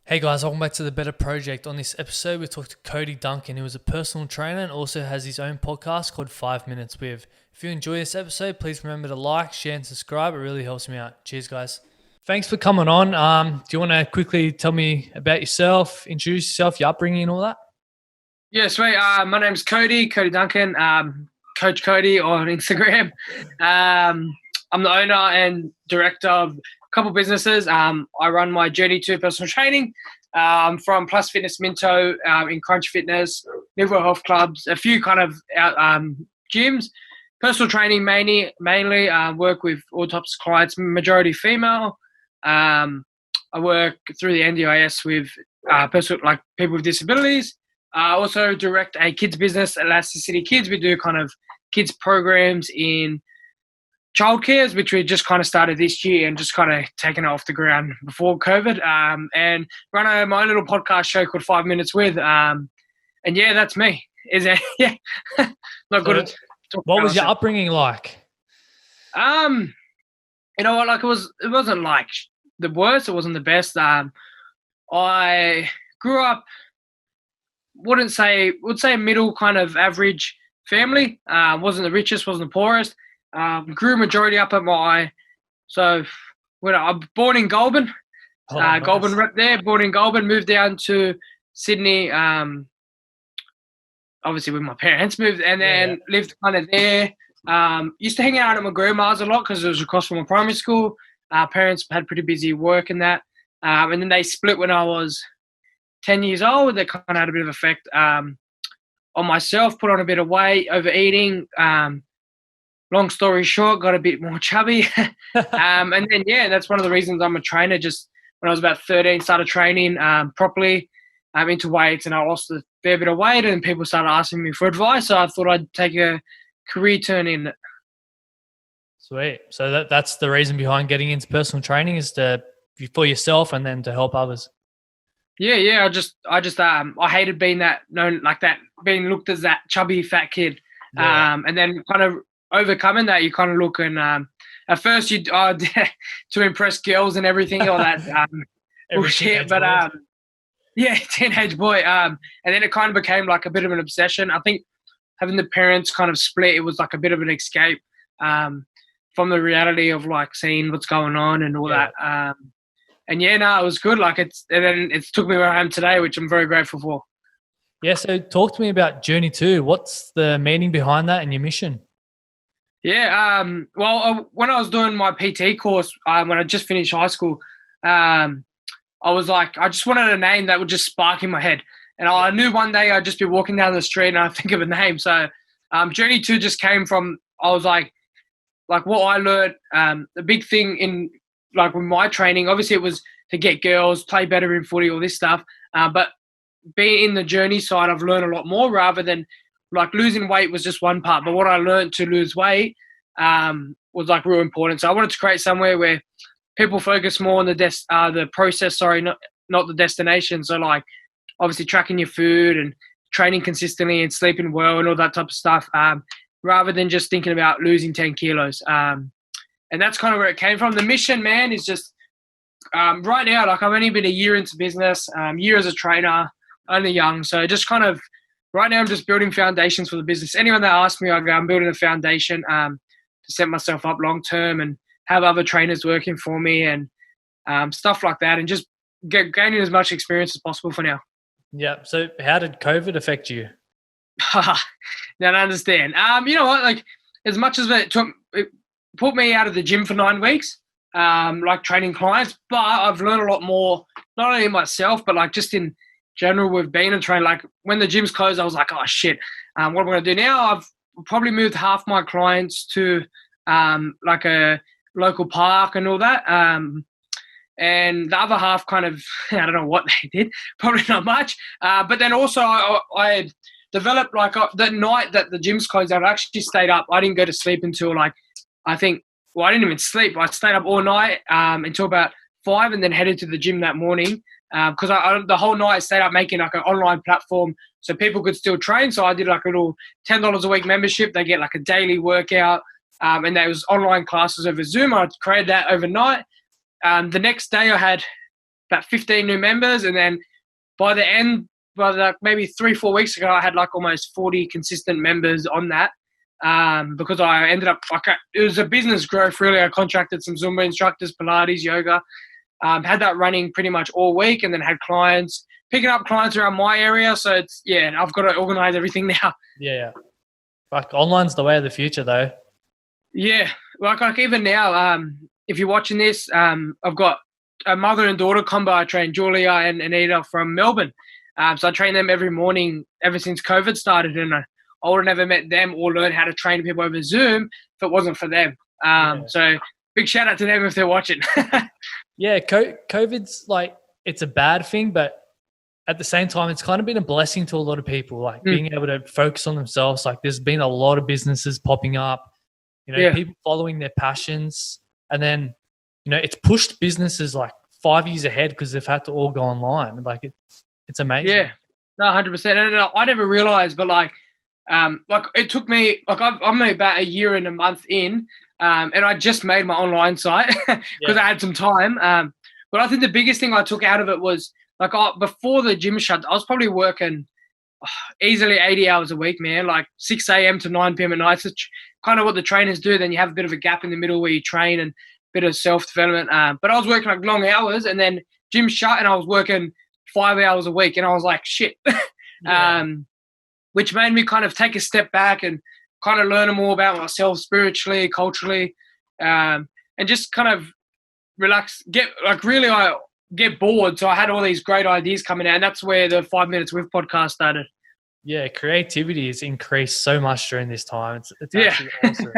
Hey guys, welcome back to the Betar Project. On this episode, we talked to Kody Duncan, who is a personal trainer and also has his own podcast called 5 Minutes With. If you enjoy this episode, please remember to like, share, and subscribe. It really helps me out. Cheers, guys. Thanks for coming on. Do you want to quickly tell me about yourself, introduce yourself, your upbringing, and all that? Yeah, sweet. My name's Kody Duncan, Coach Kody on Instagram. I'm the owner and director of a couple businesses. I run my Journey to Personal Training from Plus Fitness Minto in Crunch Fitness, Liverpool Health Clubs, a few kind of gyms. Personal training mainly work with all types of clients, majority female. I work through the NDIS with people with disabilities. I also direct a kids business, Elasticity Kids. We do kind of kids programs in childcares, which we just kind of started this year and just kind of taken it off the ground before COVID. And run my own little podcast show called 5 Minutes With. And yeah, that's me. Is it? Yeah. Not good at talking. What was your upbringing like? You know what? Like it wasn't like the worst. It wasn't the best. I grew up. Would say middle kind of average family. Wasn't the richest, wasn't the poorest. Grew majority up at so when I'm born in Goulburn. Nice. Goulburn rep there, born in Goulburn, moved down to Sydney, obviously with my parents, moved and then lived kind of there. Used to hang out at my grandma's a lot because it was across from my primary school. Parents had pretty busy work and that. And then they split when I was 10 years old. That kind of had a bit of effect on myself, put on a bit of weight, overeating. Long story short, got a bit more chubby. And then, that's one of the reasons I'm a trainer. Just when I was about 13, started training properly into weights, and I lost a fair bit of weight, and people started asking me for advice. So I thought I'd take a career turn in it. Sweet. So that's the reason behind getting into personal training, is for yourself and then to help others. Yeah. I hated being being looked as that chubby fat kid. Yeah. And then kind of overcoming that, you kind of look and at first you to impress girls and everything, all that bullshit. But teenage boy. And then it kind of became like a bit of an obsession. I think having the parents kind of split, it was like a bit of an escape from the reality of like seeing what's going on and all that. And it was good. Like it's took me where I am today, which I'm very grateful for. Yeah. So talk to me about Journey 2. What's the meaning behind that and your mission? Yeah. When I was doing my PT course, when I just finished high school, I was like, I just wanted a name that would just spark in my head. And I knew one day I'd just be walking down the street and I'd think of a name. So Journey 2 just came from, I was like what I learned, the big thing in, like with my training, obviously it was to get girls, play better in footy, all this stuff. But being in the journey side, I've learned a lot more, rather than like losing weight was just one part. But what I learned to lose weight was like real important. So I wanted to create somewhere where people focus more on the process, not the destination. So like obviously tracking your food and training consistently and sleeping well and all that type of stuff, rather than just thinking about losing 10 kilos. And that's kind of where it came from. The mission, man, is just right now, like I've only been a year into business, year as a trainer, only young. So just kind of right now I'm just building foundations for the business. Anyone that asks me, I go, I'm building a foundation to set myself up long-term and have other trainers working for me and stuff like that, and just gaining as much experience as possible for now. Yeah. So how did COVID affect you? Don't understand. You know what? Like as much as it put me out of the gym for 9 weeks, like training clients, but I've learned a lot more, not only myself, but like just in general with being a trainer. Like when the gyms closed, I was like, oh shit, what am I going to do now? I've probably moved half my clients to like a local park and all that. And the other half kind of, I don't know what they did, probably not much. But then also I had developed like the night that the gyms closed, I actually stayed up. I didn't go to sleep until like, I didn't even sleep. I stayed up all night until about 5 and then headed to the gym that morning because the whole night I stayed up making like an online platform so people could still train. So I did like a little $10 a week membership. They get like a daily workout and there was online classes over Zoom. I created that overnight. The next day I had about 15 new members, and then by the end, maybe 3-4 weeks ago, I had like almost 40 consistent members on that. Because I ended up it was a business growth really. I contracted some Zumba instructors, Pilates, yoga. Had that running pretty much all week, and then had clients picking up clients around my area. So it's I've got to organize everything now. Yeah. Like online's the way of the future, though. Yeah, like even now, if you're watching this, I've got a mother and daughter combo. I train Julia and Anita from Melbourne. So I train them every morning ever since COVID started, and I would have never met them or learned how to train people over Zoom if it wasn't for them. So big shout out to them if they're watching. Yeah, COVID's like, it's a bad thing, but at the same time, it's kind of been a blessing to a lot of people, like being able to focus on themselves. Like there's been a lot of businesses popping up, people following their passions. And then, it's pushed businesses like 5 years ahead because they've had to all go online. Like it's amazing. Yeah, no, 100%. And I never realized, but like it took me, like I'm about a year and a month in, and I just made my online site because I had some time. But I think the biggest thing I took out of it was, like, before the gym shut, I was probably working easily 80 hours a week, man, like 6 a.m. to 9 p.m. at night. It's kind of what the trainers do. Then you have a bit of a gap in the middle where you train and a bit of self-development. But I was working like long hours, and then gym shut and I was working 5 hours a week, and I was like, shit. Which made me kind of take a step back and kind of learn more about myself spiritually, culturally, and just kind of relax, get bored. So I had all these great ideas coming out, and that's where the 5 Minutes With podcast started. Yeah, creativity has increased so much during this time. It's actually awesome.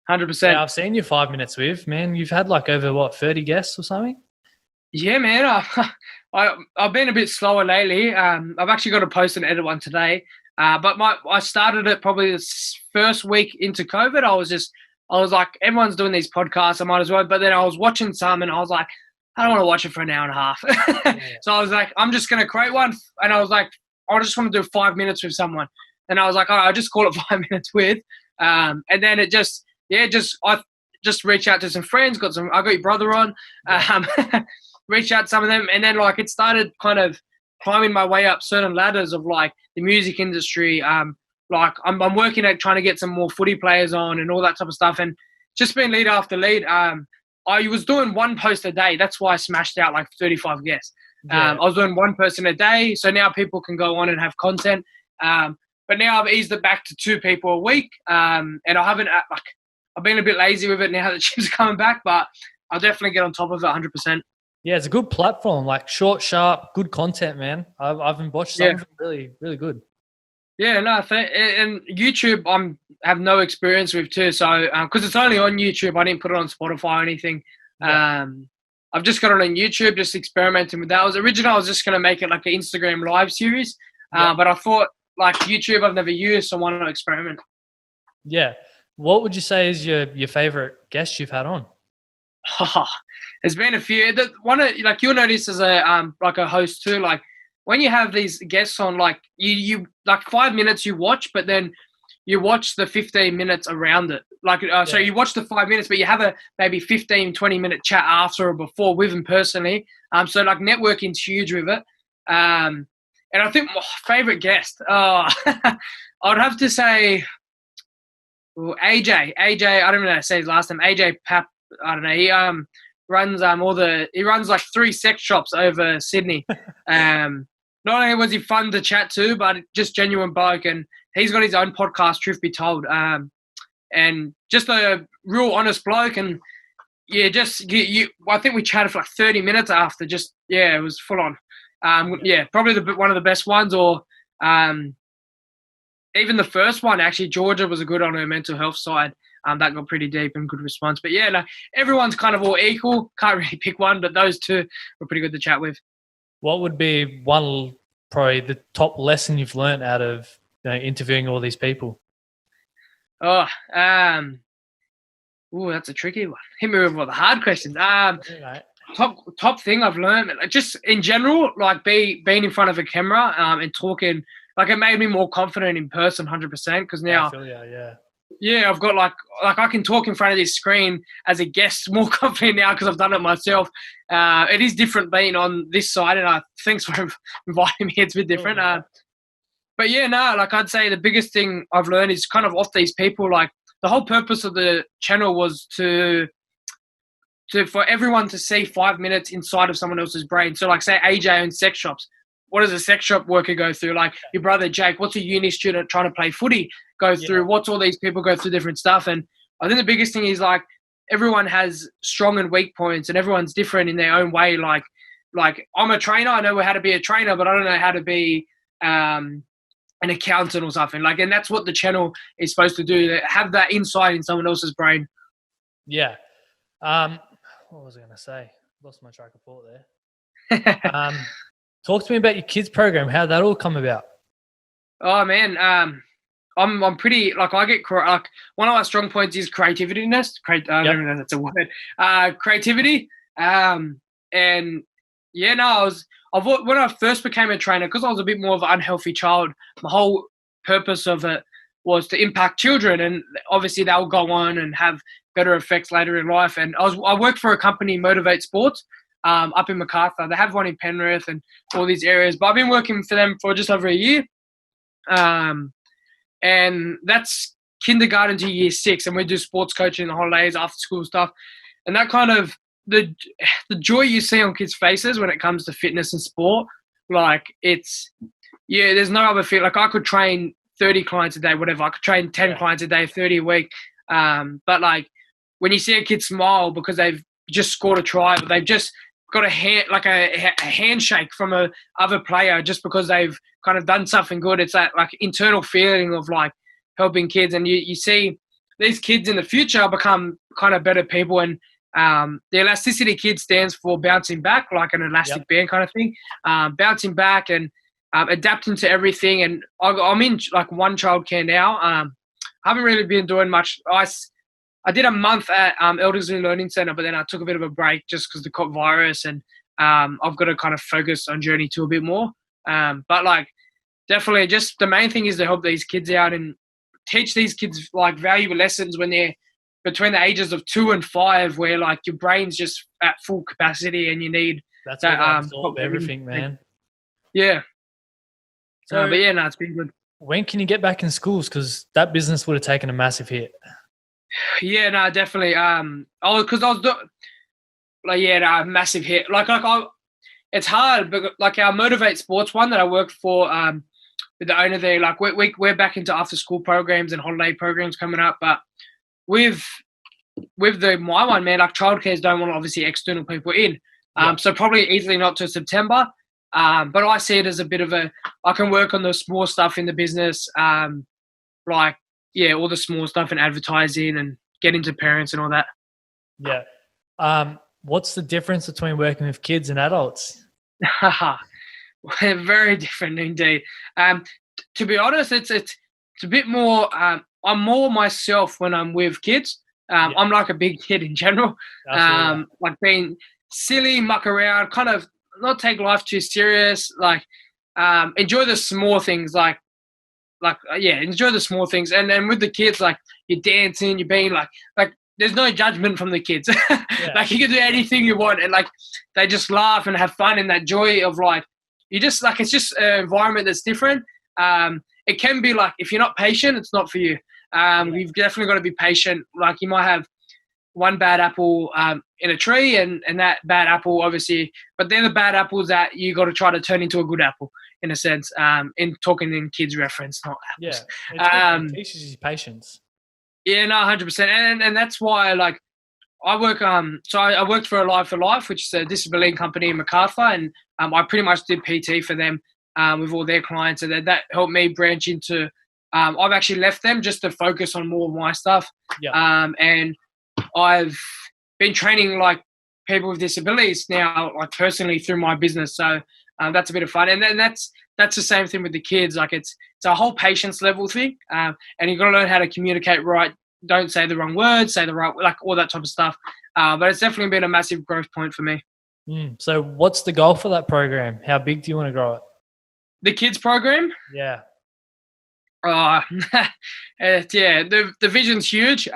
100%. Yeah, I've seen your 5 Minutes With, man. You've had like over 30 guests or something? Yeah, man. I've been a bit slower lately. I've actually got to post and edit one today. But I started it probably the first week into COVID. I was like, everyone's doing these podcasts, I might as well. But then I was watching some, and I was like, I don't want to watch it for an hour and a half. So I was like, I'm just going to create one. And I was like, I just want to do 5 minutes with someone. And I was like, all right, I'll just call it 5 Minutes With. And then I just reached out to some friends, I got your brother on, reached out to some of them. And then like it started kind of climbing my way up certain ladders of like the music industry. Like I'm working at trying to get some more footy players on and all that type of stuff. And just been lead after lead. I was doing one post a day. That's why I smashed out like 35 guests. I was doing one person a day. So now people can go on and have content. But now I've eased it back to 2 people a week. And I haven't, I've been a bit lazy with it now that gyms are coming back, but I'll definitely get on top of it 100%. Yeah, it's a good platform, like short, sharp, good content, man. I've watched some of them, really, really good. Yeah, no, and YouTube I have no experience with too. So because it's only on YouTube, I didn't put it on Spotify or anything. Yeah. I've just got it on YouTube, just experimenting with that. I was just going to make it like an Instagram live series, but I thought like YouTube I've never used, so why not experiment? Yeah. What would you say is your favorite guest you've had on? There's been a few. Like you'll notice as a like a host too, like when you have these guests on, like you like 5 minutes you watch, but then you watch the 15 minutes around it. Like so you watch the 5 minutes, but you have a maybe 15-20 minute chat after or before with them personally. So like networking's huge with it. And I think my favorite guest, I would have to say AJ. I don't know how to say his last name. AJ Pap. I don't know. He runs he runs like 3 sex shops over Sydney. Not only was he fun to chat to, but just genuine bloke, and he's got his own podcast, Truth Be Told, and just a real honest bloke. And yeah, I think we chatted for like 30 minutes after. It was full on. Probably one of the best ones, or even the first one actually. Georgia was a good on her mental health side. That got pretty deep and good response. But yeah, no, everyone's kind of all equal. Can't really pick one, but those 2 were pretty good to chat with. What would be probably the top lesson you've learned out of interviewing all these people? That's a tricky one. Hit me with all the hard questions. Top thing I've learned, just in general, like being in front of a camera and talking, like it made me more confident in person, 100%. Because now, Yeah, I've got like I can talk in front of this screen as a guest more confident now because I've done it myself. It is different being on this side, and thanks for inviting me. It's a bit different. But yeah, no, like I'd say the biggest thing I've learned is kind of off these people. Like the whole purpose of the channel was to for everyone to see 5 minutes inside of someone else's brain. So like say AJ owns sex shops. What does a sex shop worker go through? Like your brother Jake, what's a uni student trying to play footy go through? What's all these people go through different stuff? And I think the biggest thing is like everyone has strong and weak points and everyone's different in their own way. Like I'm a trainer. I know how to be a trainer, but I don't know how to be an accountant or something. Like, and that's what the channel is supposed to do, to have that insight in someone else's brain. Yeah. What was I going to say? Lost my track of thought there. Talk to me about your kids program. How'd that all come about? Oh man, I'm pretty like I get like one of my strong points is creativiness. I don't know if that's a word. Creativity. And yeah, no, when I first became a trainer, because I was a bit more of an unhealthy child. My whole purpose of it was to impact children, and obviously they'll go on and have better effects later in life. And I work for a company, Motivate Sports, up in Macarthur. They have one in Penrith and all these areas, but I've been working for them for just over a year. And that's kindergarten to year 6, and we do sports coaching in the holidays, after school stuff. And that kind of the joy you see on kids' faces when it comes to fitness and sport, like there's no other feel. Like I could train 30 clients a day, whatever. I could train 10 clients a day, 30 a week. But like when you see a kid smile because they've just scored a try, but they've just got a handshake from a other player just because they've kind of done something good. It's that like internal feeling of like helping kids, and you see these kids in the future become kind of better people. And the Elasticity kid stands for bouncing back, like an elastic band kind of thing, bouncing back and adapting to everything. And I'm in like one childcare now. I haven't really been doing much. I did a month at Elderslie Learning Centre, but then I took a bit of a break just because of the virus, and I've got to kind of focus on Journey 2 a bit more. But like definitely just the main thing is to help these kids out and teach these kids like valuable lessons when they're between the ages of 2 and 5, where like your brain's just at full capacity and you need that absorb everything, man. Yeah. So, but yeah, no, it's been good. When can you get back in schools? Because that business would have taken a massive hit. Yeah, no, definitely. Because I was doing, massive hit. It's hard, but like our Motivate Sports one that I work for, with the owner there, like we're back into after school programs and holiday programs coming up. But with my one, man, like childcares don't want obviously external people in. So probably easily not till September. But I see it as a bit of I can work on the small stuff in the business, all the small stuff and advertising and get into parents and all that. Yeah. What's the difference between working with kids and adults? Very different indeed. To be honest, it's a bit more, I'm more myself when I'm with kids. I'm like a big kid in general. Like being silly, muck around, kind of not take life too serious, like enjoy the small things, enjoy the small things. And then with the kids, like you're dancing, you're being like there's no judgment from the kids. Like you can do anything you want, and like they just laugh and have fun, and that joy of like you just like it's just an environment that's different. It can be like if you're not patient, it's not for you. You've definitely got to be patient. Like you might have one bad apple in a tree, and that bad apple obviously, but they're the bad apples that you got to try to turn into a good apple in a sense. In talking in kids reference, not apples. It teaches you patience. Yeah, no, 100%, and that's why like I work. So I worked for Alive for Life, which is a disability company in Macarthur, and I pretty much did PT for them with all their clients, and that helped me branch into. I've actually left them just to focus on more of my stuff. And I've been training like people with disabilities now, like personally through my business. So that's a bit of fun, and then that's the same thing with the kids. Like it's a whole patience level thing, and you've got to learn how to communicate right. Don't say the wrong words, say the right, like all that type of stuff. But it's definitely been a massive growth point for me. So what's the goal for that program? How big do you want to grow it? The kids program? Yeah. Uh, yeah, the vision's huge.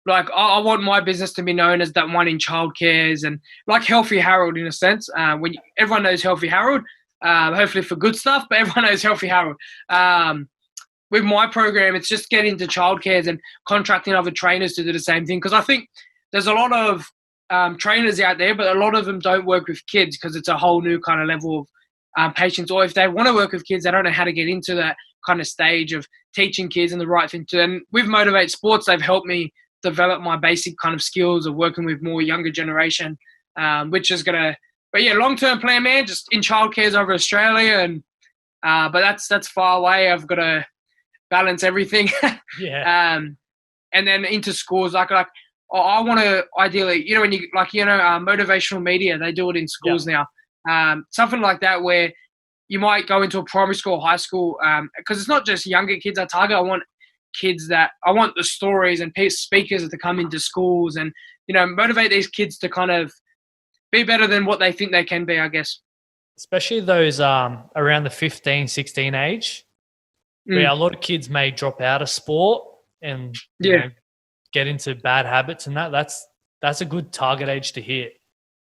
Like I want my business to be known as that one in childcares and like Healthy Harold in a sense. Everyone knows Healthy Harold, hopefully for good stuff, but everyone knows Healthy Harold. With my program, it's just getting into childcares and contracting other trainers to do the same thing. Because I think there's a lot of trainers out there, but a lot of them don't work with kids because it's a whole new kind of level of patients. Or if they want to work with kids, they don't know how to get into that kind of stage of teaching kids and the right thing to. And with Motivate Sports, they've helped me develop my basic kind of skills of working with more younger generation, which is gonna. But yeah, long-term plan, man. Just in childcares over Australia, and but that's far away. I've got to balance everything. Yeah. And then into schools, like I want to ideally, when you motivational media, they do it in schools now. Something like that where you might go into a primary school or high school, because it's not just younger kids I target. I want the stories and speakers to come into schools and, motivate these kids to kind of be better than what they think they can be, I guess. Especially those around the 15, 16 age, where a lot of kids may drop out of sport and get into bad habits and that's a good target age to hit.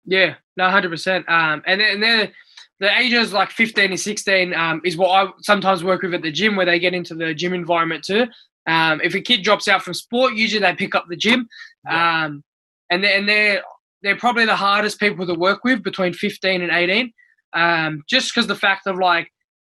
Yeah, no, 100%. And they're the ages like 15 and 16 is what I sometimes work with at the gym, where they get into the gym environment too. If a kid drops out from sport, usually they pick up the gym. And they're probably the hardest people to work with between 15 and 18, just because the fact of like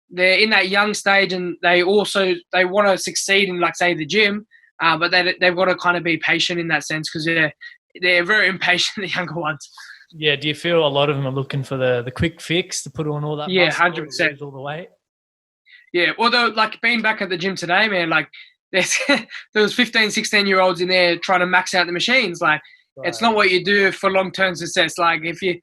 they're in that young stage and they want to succeed in, like, say, the gym, but they've got to kind of be patient in that sense because they're very impatient, the younger ones. Yeah, do you feel a lot of them are looking for the quick fix to put on all that? Yeah, 100%. All the weight. Yeah, although like being back at the gym today, man, like there was 15, 16-year-olds in there trying to max out the machines. Like It's not what you do for long-term success. Like if you,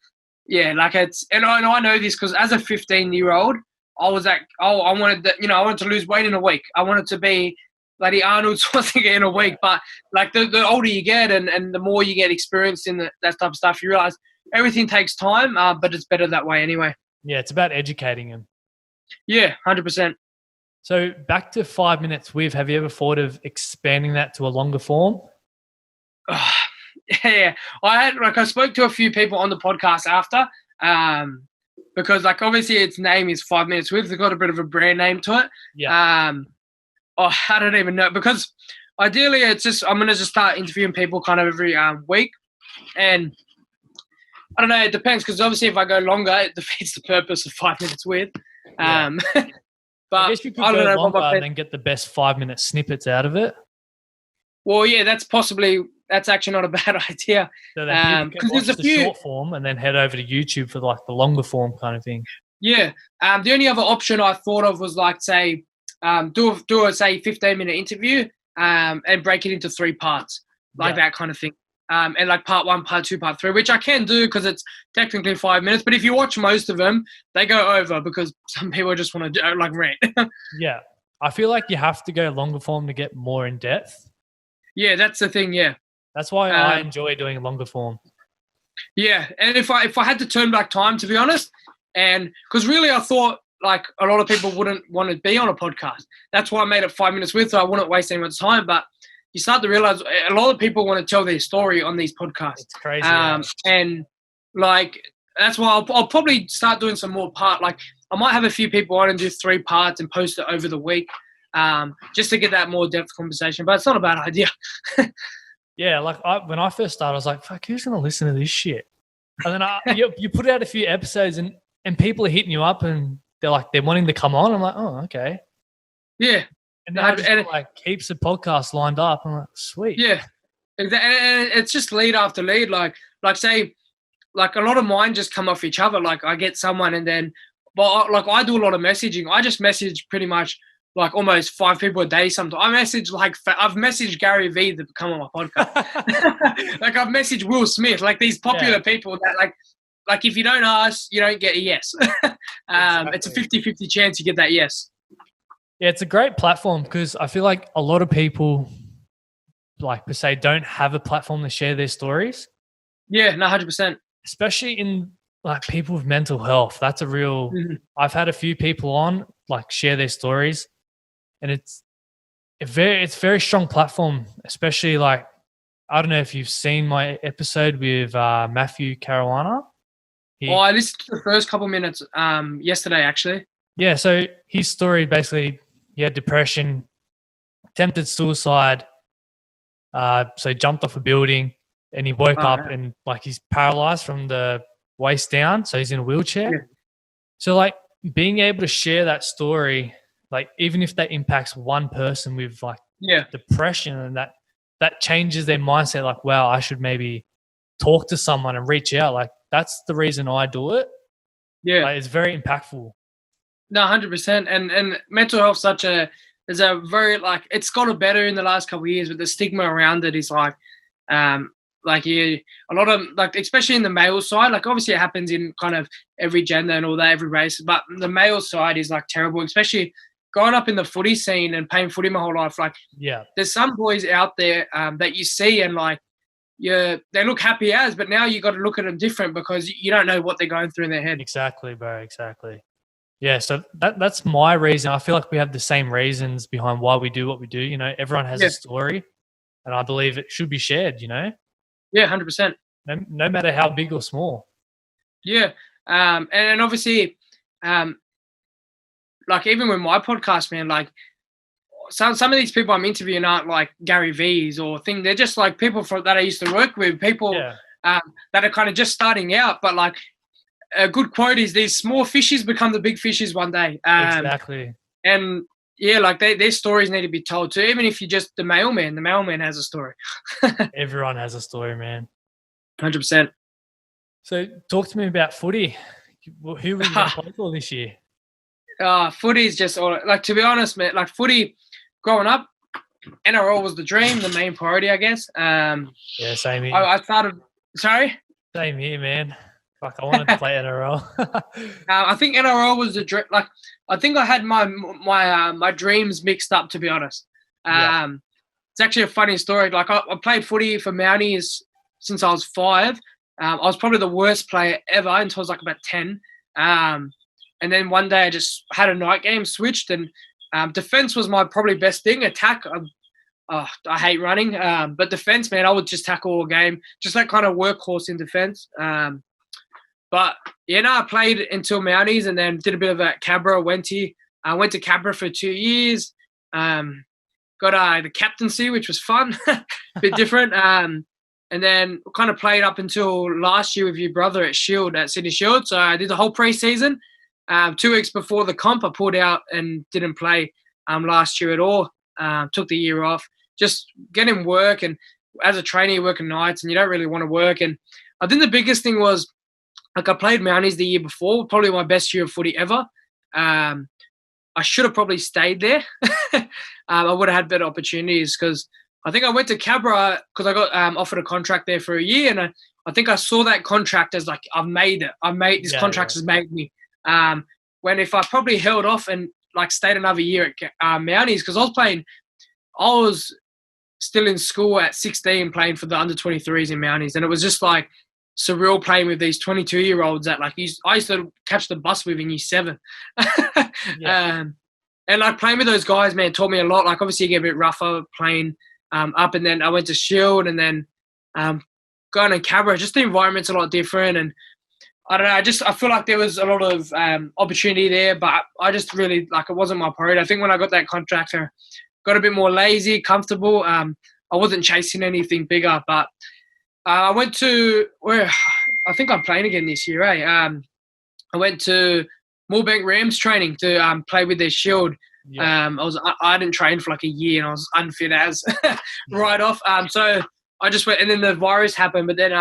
like it's, and I know this because as a 15-year-old, I was like, I wanted to lose weight in a week. I wanted to be bloody Arnold Schwarzenegger in a week. But like the older you get and the more you get experienced in that type of stuff, you realize everything takes time, but it's better that way anyway. Yeah, it's about educating them. Yeah, 100%. So back to 5 minutes with, have you ever thought of expanding that to a longer form? Yeah, I spoke to a few people on the podcast after, because like obviously its name is 5 minutes with. It's got a bit of a brand name to it. Yeah. I don't even know, because ideally I'm gonna just start interviewing people kind of every week, and I don't know. It depends, because obviously if I go longer, it defeats the purpose of 5 minutes with. Yeah. But I guess you could go longer and then get the best 5 minute snippets out of it. Well, yeah, that's actually not a bad idea. So then people can watch the short form and then head over to YouTube for like the longer form kind of thing. Yeah. The only other option I thought of was like, say, do a say 15-minute interview and break it into 3 parts, like that kind of thing. And like part 1, part 2, part 3, which I can do because it's technically 5 minutes. But if you watch most of them, they go over because some people just want to like rant. Yeah. I feel like you have to go longer form to get more in depth. Yeah, that's the thing. Yeah. That's why I enjoy doing longer form. Yeah. And if I had to turn back time, to be honest, and because really I thought like a lot of people wouldn't want to be on a podcast. That's why I made it 5 minutes with, so I wouldn't waste anyone's time. But you start to realize a lot of people want to tell their story on these podcasts. It's crazy. And like, that's why I'll probably start doing some more like I might have a few people on and do 3 parts and post it over the week, just to get that more depth conversation. But it's not a bad idea. Yeah. Like when I first started, I was like, fuck, who's going to listen to this shit? And then you put out a few episodes and people are hitting you up and they're wanting to come on. I'm like, oh, okay. Yeah. And now just like heaps of podcasts lined up. I'm like, sweet. Yeah. And it's just lead after lead. Like say, like a lot of mine just come off each other. Like I get someone and then, but like I do a lot of messaging. I just message pretty much like almost 5 people a day sometimes. I've messaged Gary Vee to come on my podcast. Like I've messaged Will Smith, like these popular people that like if you don't ask, you don't get a yes. Exactly. It's a 50-50 chance you get that yes. Yeah, it's a great platform because I feel like a lot of people, like per se, don't have a platform to share their stories. Yeah, no, 100%. Especially in like people with mental health. That's a real. I've had a few people on like share their stories, and it's a very strong platform, especially like, I don't know if you've seen my episode with Matthew Caruana. I listened to the first couple minutes yesterday, actually. Yeah, so his story, basically, he had depression, attempted suicide, so he jumped off a building, and he woke up and like he's paralyzed from the waist down, so he's in a wheelchair. Yeah. So like being able to share that story, like even if that impacts one person with like depression, and that changes their mindset, like, wow, I should maybe talk to someone and reach out. Like that's the reason I do it. Yeah, like, it's very impactful. No, 100%. And mental health is a very, like, it's gotten better in the last couple of years, but the stigma around it is like a lot of, like, especially in the male side, like obviously it happens in kind of every gender and all that, every race, but the male side is like terrible, especially growing up in the footy scene and playing footy my whole life. Like, there's some boys out there that you see and like, they look happy as, but now you got to look at them different because you don't know what they're going through in their head. Exactly, bro. Exactly. Yeah, so that's my reason. I feel like we have the same reasons behind why we do what we do. You know, everyone has a story, and I believe it should be shared, you know? Yeah, 100%. No matter how big or small. Yeah. And obviously, like even with my podcast, man, like some of these people I'm interviewing aren't like Gary V's or thing. They're just like people that I used to work with, people that are kind of just starting out, but like, a good quote is these small fishes become the big fishes one day. Exactly. And yeah, like their stories need to be told too. Even if you're just the mailman has a story. Everyone has a story, man. 100%. So talk to me about footy. Who were you going to play for this year? Footy is just all, like, to be honest, man, like footy growing up, NRL was the dream, the main priority, I guess. Yeah, same here. I started, sorry? Same here, man. Like I wanted to play NRL. I think NRL was the dream. Like I think I had my dreams mixed up, to be honest. It's actually a funny story. Like I played footy for Mounties since I was 5. I was probably the worst player ever until I was like about 10. And then one day I just had a night game, switched, and defense was my probably best thing. Attack, I hate running, but defense, man, I would just tackle all game, just that kind of workhorse in defense. But yeah, no, I played until Mounties and then did a bit of a Cabra, I went to Cabra for 2 years. Got the captaincy, which was fun, a bit different. And then kind of played up until last year with your brother at Sydney Shield. So I did the whole preseason. 2 weeks before the comp, I pulled out and didn't play last year at all. Took the year off, just getting work. And as a trainee, working nights and you don't really want to work. And I think the biggest thing was, like, I played Mounties the year before, probably my best year of footy ever. I should have probably stayed there. I would have had better opportunities because I think I went to Cabra because I got offered a contract there for a year, and I think I saw that contract as like, I've made it. This contract has made me. When if I probably held off and like stayed another year at Mounties, because I was still in school at 16 playing for the under 23s in Mounties, and it was just like surreal playing with these 22-year-olds that like I used to catch the bus with in year 7. And like playing with those guys, man, taught me a lot. Like obviously you get a bit rougher playing up, and then I went to Shield, and then going to Cabra, just the environment's a lot different. And I don't know, I feel like there was a lot of opportunity there, but I just really, like, it wasn't my priority. I think when I got that contract, I got a bit more lazy, comfortable. I wasn't chasing anything bigger, but I went to where I think I'm playing again this year. I went to Moorebank Rams training to play with their Shield. I didn't train for like a year, and I was unfit as right off. So I just went, and then the virus happened. But then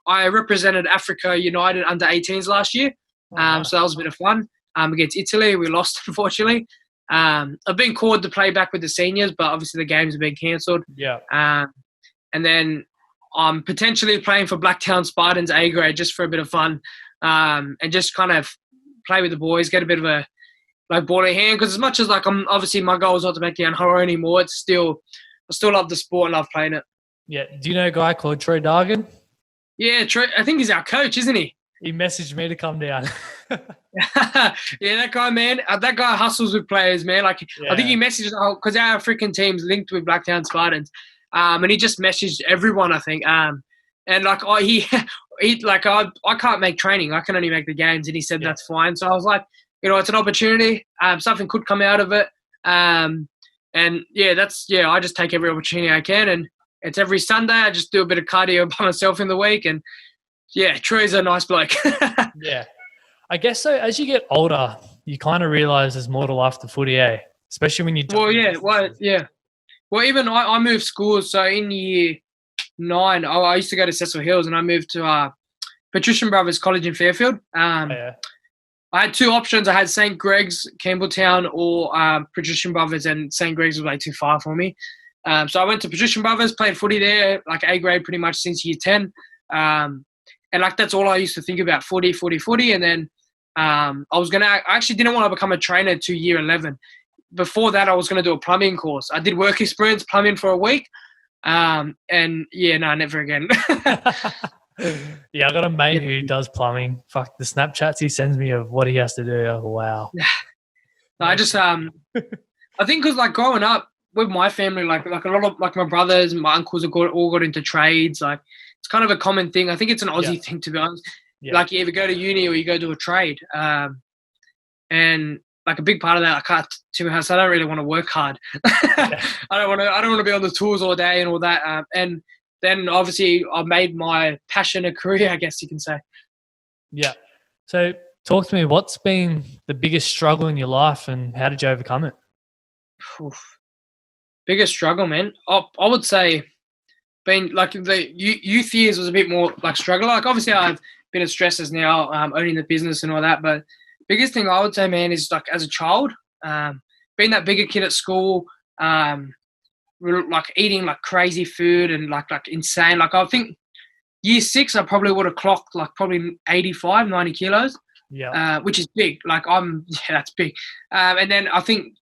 I represented Africa United under 18s last year. So that was a bit of fun. Against Italy, we lost, unfortunately. I've been called to play back with the seniors, but obviously the games have been cancelled. And then I'm potentially playing for Blacktown Spartans A grade just for a bit of fun, and just kind of play with the boys, get a bit of a like ball in hand. Because as much as like obviously my goal is not to make the unhurry anymore, I still love the sport and love playing it. Yeah. Do you know a guy called Troy Dargan? Yeah, Troy. I think he's our coach, isn't he? He messaged me to come down. Yeah, that guy, man. That guy hustles with players, man. Like, I think he messaged because our freaking team's linked with Blacktown Spartans, and he just messaged everyone, I think. And like, he like, I can't make training. I can only make the games, and he said that's fine. So I was like, it's an opportunity. Something could come out of it. And yeah, I just take every opportunity I can, and it's every Sunday. I just do a bit of cardio by myself in the week, and yeah, Troy's a nice bloke. Yeah. I guess so. As you get older, you kind of realize there's more to life than footy, eh? Especially when you. Well, yeah. Well, even I moved schools. So in year 9, I used to go to Cecil Hills, and I moved to Patrician Brothers College in Fairfield. I had 2 options. I had St. Greg's, Campbelltown, or Patrician Brothers, and St. Greg's was way too far for me. So I went to Patrician Brothers, played footy there, like A grade pretty much since year 10. And like that's all I used to think about, footy. And then I actually didn't want to become a trainer to year 11. Before that, I was going to do a plumbing course. I did work experience plumbing for a week. And yeah, no, never again. Yeah, I got a mate who does plumbing. Fuck, the Snapchats he sends me of what he has to do. Oh, wow. No, I just I think because like growing up with my family, like a lot of like my brothers and my uncles have all got into trades. Like it's kind of a common thing. I think it's an Aussie thing, to be honest. Yeah. Like you either go to uni or you go to a trade. And like a big part of that, I can't, to be honest, I don't really want to work hard. I don't want to be on the tools all day and all that. And then obviously I made my passion a career, I guess you can say. Yeah. So talk to me, what's been the biggest struggle in your life and how did you overcome it? Biggest struggle, man. I would say being like the youth years was a bit more like struggle. Like obviously I've been at stresses now, owning the business and all that. But biggest thing I would say, man, is like as a child, being that bigger kid at school, like eating like crazy food and like insane. Like I think year 6, I probably would have clocked like probably 85, 90 kilos. Yeah. Which is big. Like that's big. And then I think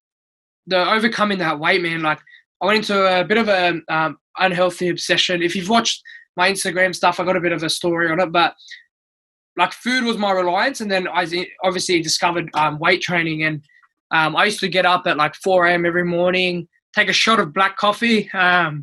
the overcoming that weight, man, like I went into a bit of a unhealthy obsession. If you've watched my Instagram stuff, I got a bit of a story on it, but like food was my reliance. And then I obviously discovered weight training, and I used to get up at like 4 a.m. every morning, take a shot of black coffee. I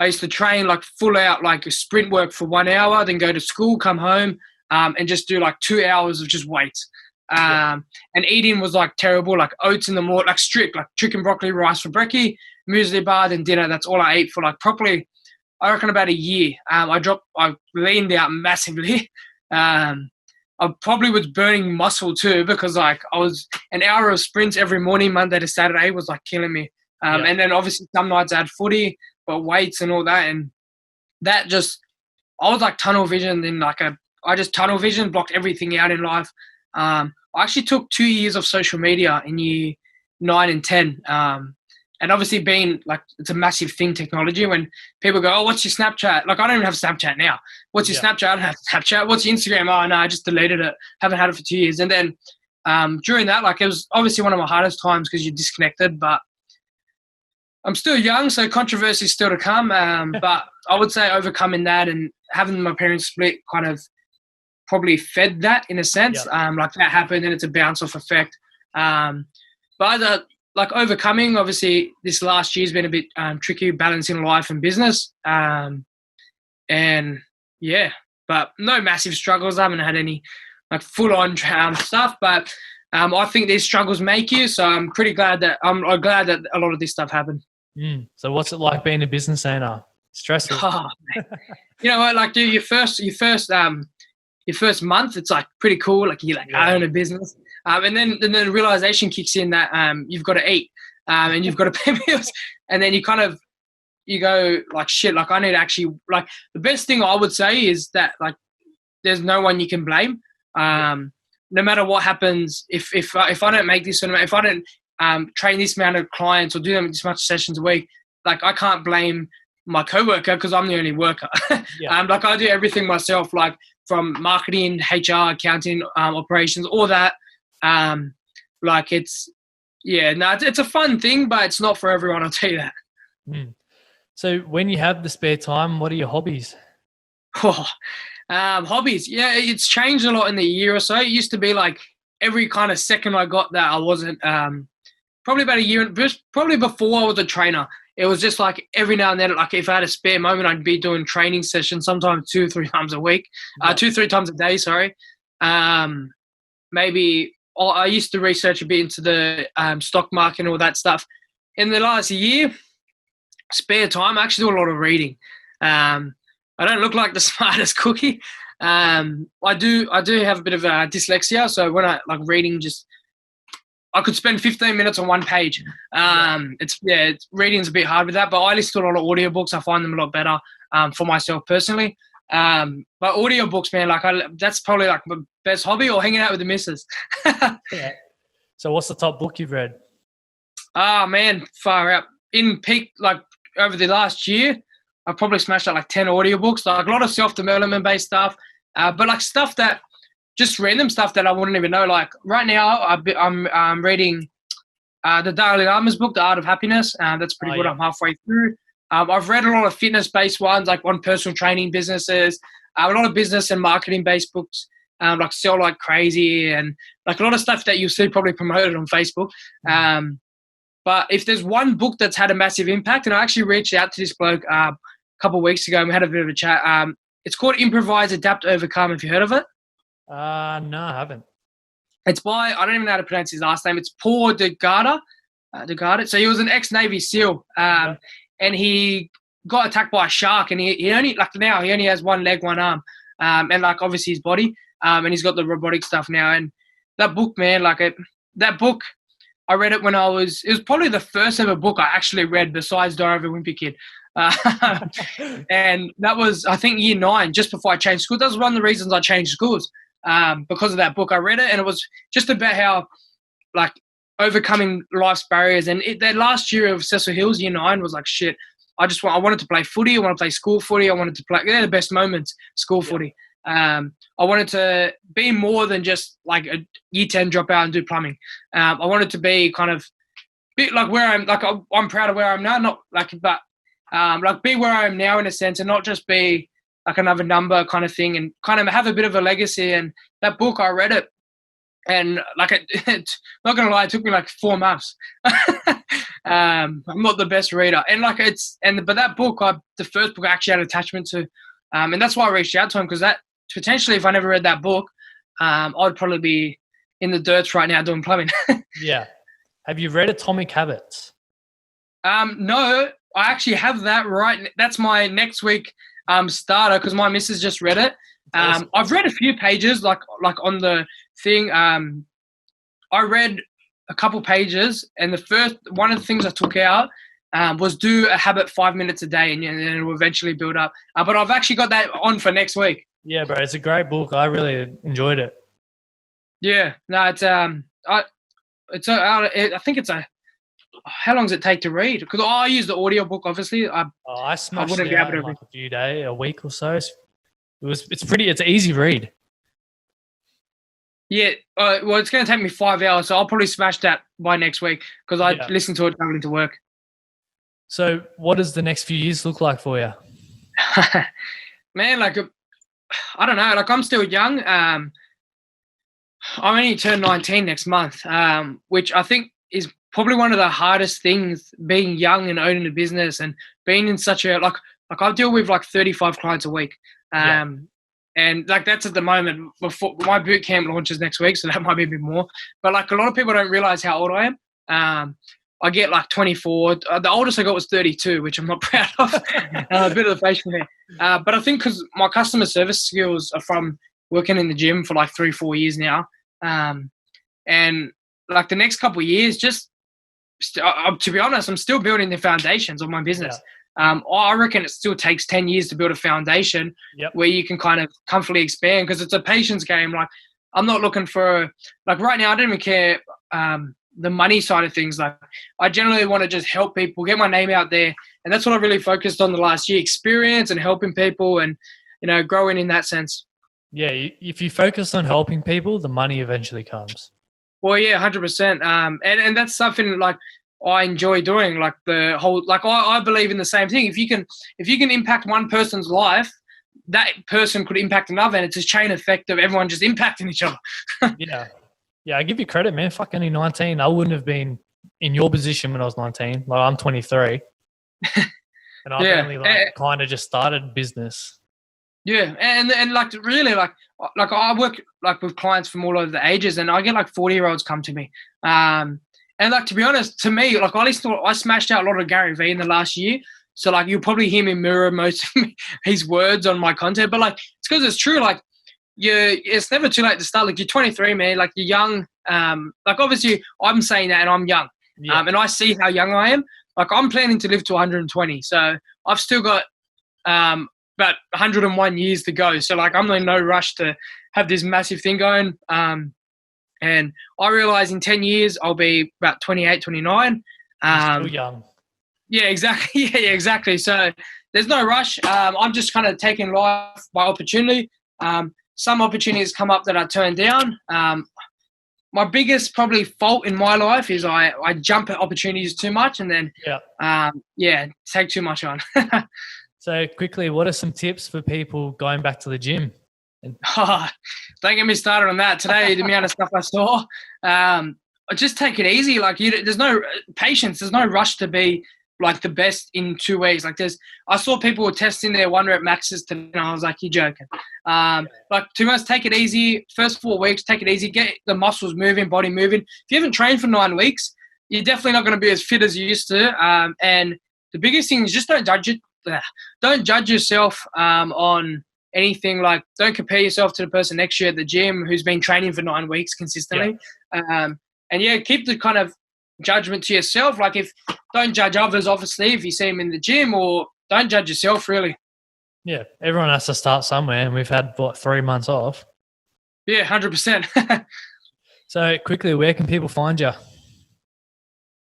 used to train like full out, like a sprint work for 1 hour, then go to school, come home, and just do like 2 hours of just weights. And eating was like terrible, like oats in the morning, like strict, like chicken, broccoli, rice for brekkie, muesli bar, then dinner. That's all I ate for like probably, I reckon about a year. I leaned out massively. I probably was burning muscle too, because like I was an hour of sprints every morning, Monday to Saturday, was like killing me. And then obviously some nights I had footy, but weights and all that. And that just, I was like tunnel vision. Then like I just tunnel vision, blocked everything out in life. I actually took 2 years of social media in year 9 and 10. And obviously being like, it's a massive thing, technology, when people go, oh, what's your Snapchat? Like, I don't even have Snapchat now. What's your Snapchat? I don't have Snapchat. What's your Instagram? Oh, no, I just deleted it. Haven't had it for 2 years. And then during that, like, it was obviously one of my hardest times because you're disconnected, but I'm still young, so controversy is still to come. But I would say overcoming that and having my parents split kind of probably fed that in a sense. Like that happened and it's a bounce off effect. But like overcoming, obviously this last year's been a bit tricky, balancing life and business. And yeah, but no massive struggles. I haven't had any like full on stuff, but I think these struggles make you. So I'm pretty glad that I'm glad that a lot of this stuff happened. So what's it like being a business owner? Stressful. Oh, you know what? Like, dude, your first month, it's like pretty cool. Like you like I own a business, and then the realization kicks in that you've got to eat, and you've got to pay bills, and then you go like shit. Like I need to actually like the best thing I would say is that like there's no one you can blame. No matter what happens, if I don't make this, if I don't train this amount of clients or do them this much sessions a week, like I can't blame my coworker because I'm the only worker. Like I do everything myself, like from marketing, HR, accounting, operations, all that. Like it's a fun thing, but it's not for everyone. I'll tell you that. So when you have the spare time, what are your hobbies? Hobbies. Yeah, it's changed a lot in the year or so. It used to be like every kind of second I got that I wasn't, probably about a year, probably before I was a trainer. It was just like every now and then, like if I had a spare moment, I'd be doing training sessions, sometimes 2-3 times a week, 2-3 times a day, sorry. Maybe I used to research a bit into the stock market and all that stuff. In the last year, spare time, I actually do a lot of reading. I don't look like the smartest cookie. I do have a bit of dyslexia, so when I like reading, I could spend 15 minutes on one page. Reading's a bit hard with that, but I listen to a lot of audiobooks. I find them a lot better for myself personally. But audiobooks, man, that's probably like my best hobby, or hanging out with the missus. Yeah. So what's the top book you've read? Man, far out. In peak, like over the last year, I've probably smashed out like 10 audiobooks, like a lot of self-development based stuff, but like stuff that, just random stuff that I wouldn't even know. Like right now, I'm reading the Dalai Lama's book, The Art of Happiness. That's pretty good. Yeah. I'm halfway through. I've read a lot of fitness-based ones, like on personal training businesses, a lot of business and marketing-based books, like Sell Like Crazy, and like a lot of stuff that you'll see probably promoted on Facebook. But if there's one book that's had a massive impact, and I actually reached out to this bloke a couple of weeks ago, and we had a bit of a chat. It's called Improvise, Adapt, Overcome. Have you heard of it? No, I haven't. It's by, I don't even know how to pronounce his last name. It's Paul DeGarda. So he was an ex-Navy SEAL, and he got attacked by a shark, and he only has one leg, one arm, and like obviously his body, and he's got the robotic stuff now. And that book, man, that book, I read it when it was probably the first ever book I actually read besides Diary of a Wimpy Kid. And that was, I think, year 9, just before I changed school. That was one of the reasons I changed schools, because of that book. I read it, and it was just about how, like, overcoming life's barriers. And that last year of Cecil Hills, year 9, was like, shit. I wanted to play footy. I wanted to play school footy. I wanted to play, they're the best moments, school footy. I wanted to be more than just like a year 10 dropout and do plumbing. I wanted to be kind of bit like where I'm proud of where I'm now, not like, but like be where I am now in a sense, and not just be like another number kind of thing, and kind of have a bit of a legacy. And that book, I read it, and like it's not gonna lie, it took me like 4 months. I'm not the best reader, and like but that book, the first book I actually had attachment to, and that's why I reached out to him, because that potentially, if I never read that book, I'd probably be in the dirt right now doing plumbing. Yeah. Have you read Atomic Habits? No, I actually have that right. That's my next week starter, because my missus just read it. Awesome. I've read a few pages, like on the thing. I read a couple pages, and one of the things I took out was do a habit 5 minutes a day, and then it will eventually build up. But I've actually got that on for next week. Yeah, bro, it's a great book. I really enjoyed it. Yeah, no, it's I think it's how long does it take to read? Because I use the audiobook, obviously. I smashed wouldn't it be out able to in like a week or so. It's an easy read. Yeah, well, it's going to take me 5 hours, so I'll probably smash that by next week, because I listen to it traveling to work. So what does the next few years look like for you? Man, like, I don't know. Like, I'm still young. I'm only turned 19 next month, which I think is probably one of the hardest things, being young and owning a business and being in such a, like I deal with like 35 clients a week. And like that's at the moment. Before my boot camp launches next week, so that might be a bit more. But like a lot of people don't realize how old I am. I get like 24. The oldest I got was 32, which I'm not proud of. A bit of the facial hair. But I think because my customer service skills are from working in the gym for like 3-4 years now. And like the next couple of years, to be honest, I'm still building the foundations of my business. I reckon it still takes 10 years to build a foundation where you can kind of comfortably expand, because it's a patience game. Like, I'm not looking for, like right now, I don't even care the money side of things. Like, I generally want to just help people, get my name out there. And that's what I really focused on the last year, experience and helping people and, growing in that sense. Yeah, if you focus on helping people, the money eventually comes. Well, yeah, 100%. And that's something like I enjoy doing. Like the whole, like I believe in the same thing. If you can impact one person's life, that person could impact another, and it's a chain effect of everyone just impacting each other. Yeah, I give you credit, man. Fuck, only 19. I wouldn't have been in your position when I was 19. Like, I'm 23. And I've only kind of just started business. Yeah, and like really like I work like with clients from all over the ages, and I get like 40-year-olds come to me. And like, to be honest, to me, like I smashed out a lot of Gary Vee in the last year. So like you'll probably hear me mirror most of his words on my content, but like it's because it's true. Like it's never too late to start. Like you're 23, man. Like you're young. Like obviously I'm saying that, and I'm young. Yeah. And I see how young I am. Like I'm planning to live to 120, so I've still got about 101 years to go. So like I'm in no rush to have this massive thing going. And I realize in 10 years I'll be about 28, 29. Still young. Yeah, exactly. Yeah, exactly. So there's no rush. I'm just kind of taking life by opportunity. Some opportunities come up that I turn down. My biggest probably fault in my life is I jump at opportunities too much, and then take too much on. So quickly, what are some tips for people going back to the gym? Don't get me started on that. Today, the amount of stuff I saw, just take it easy. Like there's no patience. There's no rush to be like the best in 2 weeks. Like I saw people were testing their 1 rep maxes today, and I was like, you're joking. Like to be honest, take it easy. First 4 weeks, take it easy. Get the muscles moving, body moving. If you haven't trained for 9 weeks, you're definitely not going to be as fit as you used to. And the biggest thing is just don't judge it. Don't judge yourself on anything. Like don't compare yourself to the person next to you at the gym who's been training for 9 weeks consistently. Keep the kind of judgment to yourself. Like don't judge others, obviously, if you see them in the gym, or don't judge yourself really. Yeah, everyone has to start somewhere, and we've had 3 months off. Yeah, 100%. So quickly, where can people find you?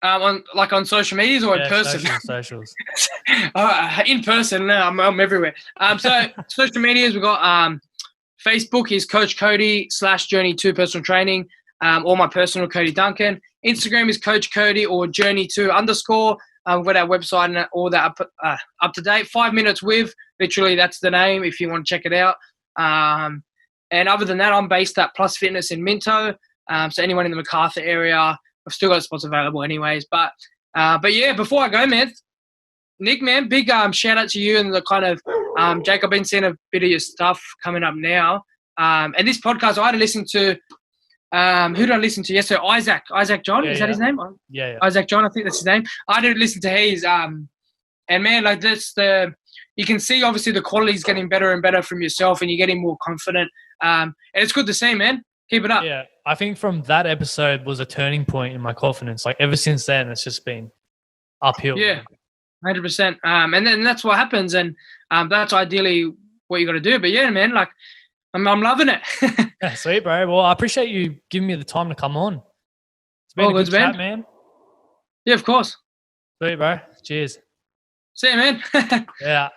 On social medias or in person? Socials. In person, no, I'm everywhere. So social medias, we've got Facebook is Coach Kody /Journey2 personal training, or my personal Kody Duncan. Instagram is Coach Kody or Journey2 _. We've got our website and all that up to date. 5 minutes with, literally, that's the name if you want to check it out. And other than that, I'm based at Plus Fitness in Minto. So anyone in the Macarthur area, I've still got spots available anyways. But yeah, before I go, man, Nick, man, big shout out to you and the kind of Jake. I've been seeing a bit of your stuff coming up now. And this podcast, I had to listen to. Who did I listen to yesterday? Isaac John, is that his name? Yeah. Isaac John, I think that's his name. I did listen to his. And man, like you can see obviously the quality is getting better and better from yourself, and you're getting more confident. And it's good to see, man. Keep it up. Yeah, I think from that episode was a turning point in my confidence. Like ever since then, it's just been uphill. Yeah, 100%. And then that's what happens, and that's ideally what you got to do. But yeah, man, like I'm loving it. Yeah, sweet, bro. Well, I appreciate you giving me the time to come on. It's been a good chat, man. Yeah, of course. Sweet, bro. Cheers. See you, man. Yeah.